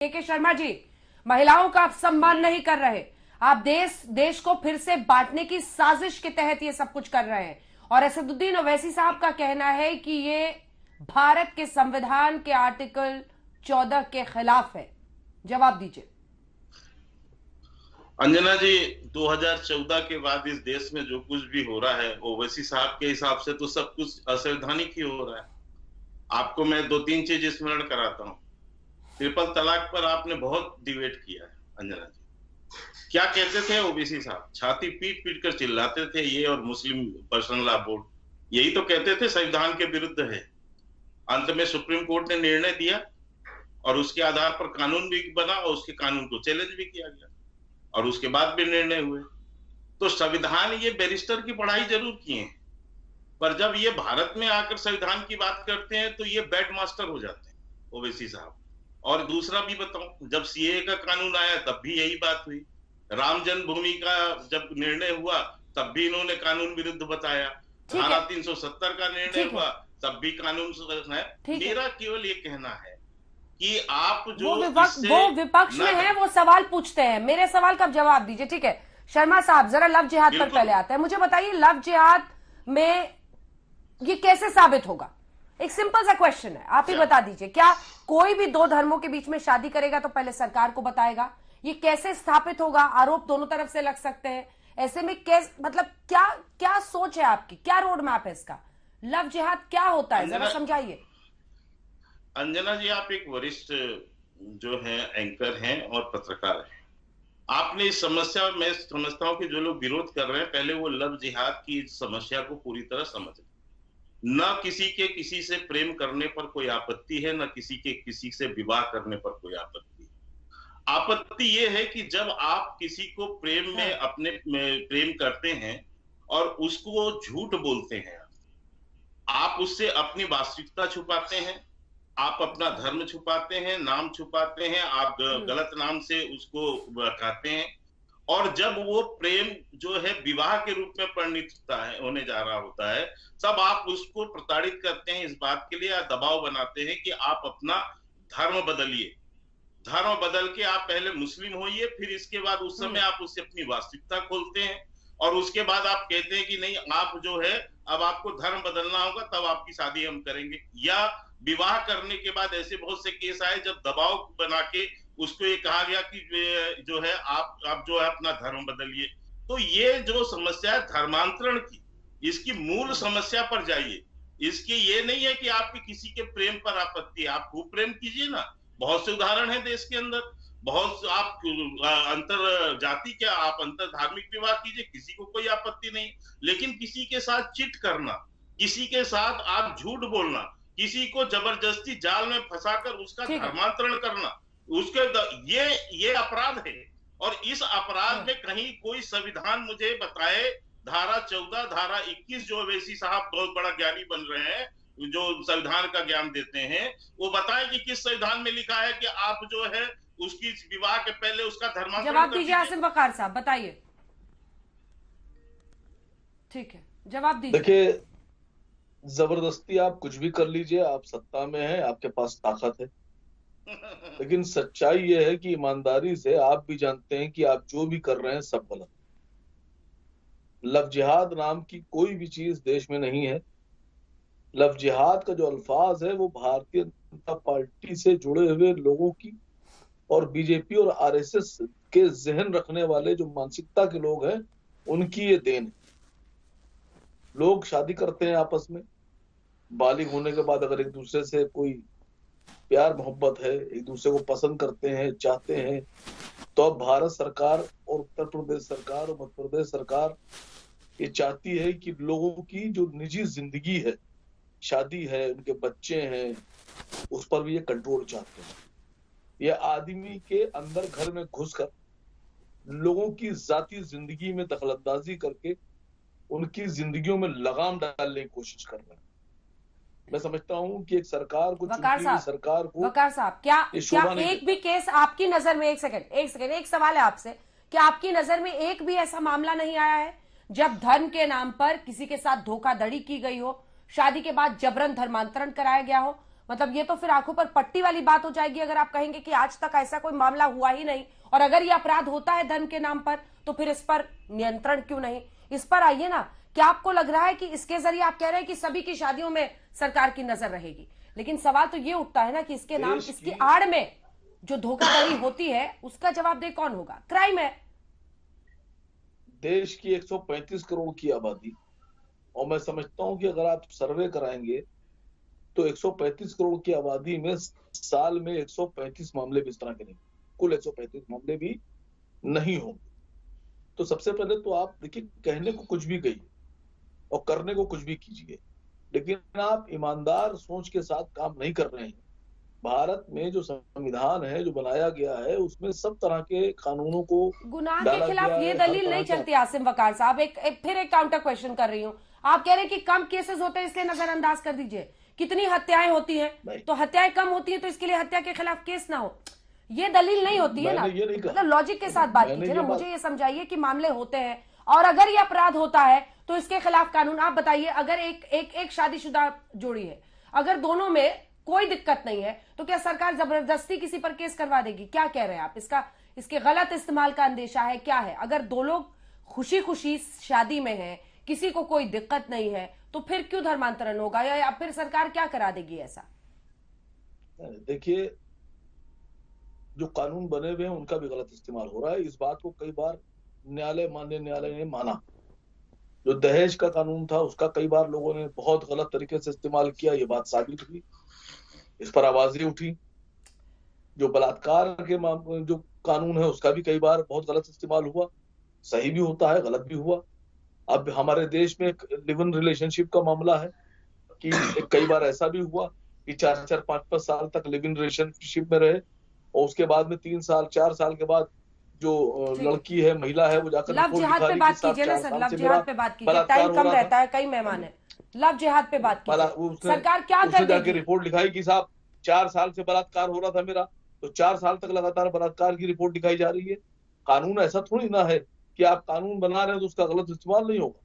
के शर्मा जी, महिलाओं का आप सम्मान नहीं कर रहे। आप देश को फिर से बांटने की साजिश के तहत ये सब कुछ कर रहे हैं। और असदुद्दीन ओवैसी साहब का कहना है कि ये भारत के संविधान के आर्टिकल 14 के खिलाफ है। जवाब दीजिए। अंजना जी, 2014 के बाद इस देश में जो कुछ भी हो रहा है, ओवैसी साहब के हिसाब से तो सब कुछ असंवैधानिक ही हो रहा है। आपको मैं दो तीन चीज स्मरण कराता हूँ। ट्रिपल तलाक पर आपने बहुत डिबेट किया है अंजना जी। क्या कहते थे ओबीसी साहब? छाती पीट पीट कर चिल्लाते थे ये और मुस्लिम पर्सनल लॉ बोर्ड यही तो कहते थे संविधान के विरुद्ध है। अंत में सुप्रीम कोर्ट ने निर्णय दिया और उसके आधार पर कानून भी बना और उसके कानून को चैलेंज भी किया गया और उसके बाद भी निर्णय हुए। तो संविधान, ये बैरिस्टर की पढ़ाई जरूर किए हैं, पर जब ये भारत में आकर संविधान की बात करते हैं तो ये बैड मास्टर हो जाते हैं ओवैसी साहब। और दूसरा भी बताऊं, जब सीएए का कानून आया तब भी यही बात हुई। राम जन्मभूमि का जब निर्णय हुआ तब भी इन्होंने कानून विरुद्ध बताया। धारा 370 का निर्णय हुआ तब भी कानून है। मेरा केवल ये कहना है कि आप जो वो विपक्ष में है वो सवाल पूछते हैं, मेरे सवाल का जवाब दीजिए। ठीक है शर्मा साहब, जरा लव जिहाद पर पहले आते हैं। मुझे बताइए लव जिहाद में ये कैसे साबित होगा? एक सिंपल सा क्वेश्चन है, आप ही बता दीजिए। क्या कोई भी दो धर्मों के बीच में शादी करेगा तो पहले सरकार को बताएगा? ये कैसे स्थापित होगा? आरोप दोनों तरफ से लग सकते हैं। ऐसे में कैसे, मतलब क्या सोच है आपकी, क्या रोड मैप है इसका? लव जिहाद क्या होता है, जरा समझाइए। अंजना जी, आप एक वरिष्ठ जो है एंकर हैं और पत्रकार हैं। आपने इस समस्या, मैं समझता हूं कि जो लोग विरोध कर रहे हैं पहले वो लव जिहाद की समस्या को पूरी तरह समझ लें। न किसी के किसी से प्रेम करने पर कोई आपत्ति है, न किसी के किसी से विवाह करने पर कोई आपत्ति है। आपत्ति ये है कि जब आप किसी को प्रेम में अपने में प्रेम करते हैं और उसको झूठ बोलते हैं, आप उससे अपनी वास्तविकता छुपाते हैं, आप अपना धर्म छुपाते हैं, नाम छुपाते हैं, आप गलत नाम से उसको बताते हैं। और जब वो प्रेम जो है विवाह के रूप में परिणित होता है, होने जा रहा होता है, तब आप उसको प्रताड़ित करते हैं इस बात के लिए, या दबाव बनाते हैं कि आप अपना धर्म बदलिए। धर्म बदल के आप पहले मुस्लिम होइए, फिर इसके बाद उस समय आप उससे अपनी वास्तविकता खोलते हैं और उसके बाद आप कहते हैं कि नहीं, आप जो है अब आपको धर्म बदलना होगा तब आपकी शादी हम करेंगे। या विवाह करने के बाद ऐसे बहुत से केस आए जब दबाव बना के उसको ये कहा गया कि जो है आप जो है अपना धर्म बदलिए। तो ये जो समस्या है धर्मांतरण की, इसकी मूल समस्या पर जाइए। इसकी ये नहीं है कि आपके किसी के प्रेम पर आपत्ति है, आप खूब प्रेम कीजिए ना। बहुत से उदाहरण है देश के अंदर, बहुत आप अंतर जाति क्या, आप अंतर धार्मिक विवाह कीजिए, किसी को कोई आपत्ति नहीं। लेकिन किसी के साथ चिट करना, किसी के साथ आप झूठ बोलना, किसी को जबरदस्ती जाल में फंसाकर उसका धर्मांतरण करना, उसके ये अपराध है। और इस अपराध में कहीं कोई संविधान मुझे बताए, धारा 14, धारा 21, जो ओवैसी साहब बहुत बड़ा ज्ञानी बन रहे हैं, जो संविधान का ज्ञान देते हैं, वो बताएं कि किस संविधान में लिखा है कि आप जो है उसकी विवाह के पहले उसका धर्मांतरण। जवाब दीजिए आसिम वकार साहब, बताइए। ठीक है, जवाब दीजिए। देखिए, जबरदस्ती आप कुछ भी कर लीजिए, आप सत्ता में हैं, आपके पास ताकत है, लेकिन सच्चाई यह है कि ईमानदारी से आप भी जानते हैं कि आप जो भी कर रहे हैं सब गलत। लव जिहाद नाम की कोई भी चीज देश में नहीं है। लव जिहाद का जो अल्फाज है वो भारतीय जनता पार्टी से जुड़े हुए लोगों की और बीजेपी और आरएसएस के जहन रखने वाले जो मानसिकता के लोग हैं उनकी ये देन है। लोग शादी करते हैं आपस में, बालिग होने के बाद अगर एक दूसरे से कोई प्यार मोहब्बत है, एक दूसरे को पसंद करते हैं, चाहते हैं, तो अब भारत सरकार और उत्तर प्रदेश सरकार और मध्य प्रदेश सरकार ये चाहती है कि लोगों की जो निजी जिंदगी है, शादी है, उनके बच्चे हैं, उस पर भी ये कंट्रोल चाहते हैं। ये आदमी के अंदर घर में घुसकर लोगों की जाती जिंदगी में दखलंदाजी करके उनकी जिंदगियों में लगाम डालने की कोशिश कर रहे हैं। मैं समझता हूं कि एक सरकार को, सरकार को, वकार साहब, क्या एक भी केस आपकी नजर में, एक सवाल है आपसे, क्या आपकी नजर में एक भी ऐसा मामला नहीं आया है जब धर्म के नाम पर किसी के साथ धोखाधड़ी की गई हो, शादी के बाद जबरन धर्मांतरण कराया गया हो? मतलब ये तो फिर आंखों पर पट्टी वाली बात हो जाएगी अगर आप कहेंगे कि आज तक ऐसा कोई मामला हुआ ही नहीं, और अगर ये अपराध होता है धर्म के नाम पर तो फिर इस पर नियंत्रण क्यों नहीं। इस पर आइए ना, क्या आपको लग रहा है कि इसके जरिए आप कह रहे हैं कि सभी की शादियों में सरकार की नजर रहेगी, लेकिन सवाल तो ये उठता है ना कि इसके नाम, इसकी आड़ में जो धोखाधड़ी होती है उसका जवाबदेह कौन होगा? क्राइम है। देश की 135 करोड़ की आबादी, और मैं समझता हूं कि अगर आप सर्वे कराएंगे तो 135 करोड़ की आबादी में साल में 135 मामले भी इस तरह के नहीं, कुल 135 मामले भी नहीं होंगे। तो सबसे पहले तो आप देखिए, कहने को कुछ भी कहिए और करने को कुछ भी कीजिए, लेकिन आप ईमानदार सोच के साथ काम नहीं कर रहे हैं। भारत में जो संविधान है, जो बनाया गया है, उसमें सब तरह के कानूनों को गुनाह के डाला खिलाफ गया ये है, हर दलील तरह नहीं के। चलती आसिम वकार साहब। फिर एक काउंटर क्वेश्चन कर रही हूँ। आप कह रहे हैं कि कम केसेस होते हैं इसलिए नजरअंदाज कर दीजिए। कितनी हत्याएं होती हैं तो हत्याएं कम होती हैं तो इसके लिए हत्या के खिलाफ केस ना हो, ये दलील नहीं होती है ना। मैंने ये नहीं कहा। मतलब लॉजिक के साथ बात मैंने कीजिए ये ना। बात- मुझे ये समझाइए कि मामले होते हैं और अगर ये अपराध होता है तो इसके खिलाफ कानून। आप बताइए, अगर एक शादीशुदा जोड़ी है, अगर दोनों में कोई दिक्कत नहीं है तो क्या सरकार जबरदस्ती किसी पर केस करवा देगी? क्या कह रहे हैं आप? इसके गलत इस्तेमाल का अंदेशा है, क्या है? अगर दो लोग खुशी खुशी शादी में हैं, किसी को कोई दिक्कत नहीं है, तो फिर क्यों धर्मांतरण होगा, या फिर सरकार क्या करा देगी ऐसा? देखिए, जो कानून बने हुए हैं उनका भी गलत इस्तेमाल हो रहा है। इस बात को कई बार माननीय न्यायालय ने माना। जो दहेज का कानून था उसका कई बार लोगों ने बहुत गलत तरीके से इस्तेमाल किया, ये बात साबित हुई, इस पर आवाजें उठी। जो बलात्कार के जो कानून है उसका भी कई बार बहुत गलत इस्तेमाल हुआ, सही भी होता है, गलत भी हुआ। अब हमारे देश में एक लिव इन रिलेशनशिप का मामला है कि कई बार ऐसा भी हुआ कि 4-4, 5-5 साल तक लिव इन रिलेशनशिप में रहे और उसके बाद में 3 साल 4 साल के बाद जो लड़की है, महिला है, वो जाकर लव जिहाद पे बात कीजिए ना सर, लव जिहाद पे बात कीजिए। टाइम कम रहता है, कई मेहमान है। लव जिहाद पे बात कीजिए। सरकार क्या कर जाके देगी? रिपोर्ट लिखाई कि साहब 4 साल से बलात्कार हो रहा था मेरा, तो 4 साल तक लगातार बलात्कार की रिपोर्ट दिखाई जा रही है। कानून ऐसा थोड़ी ना है कि आप कानून बना रहे हो तो उसका गलत इस्तेमाल नहीं होगा,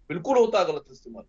बिल्कुल होता है गलत इस्तेमाल।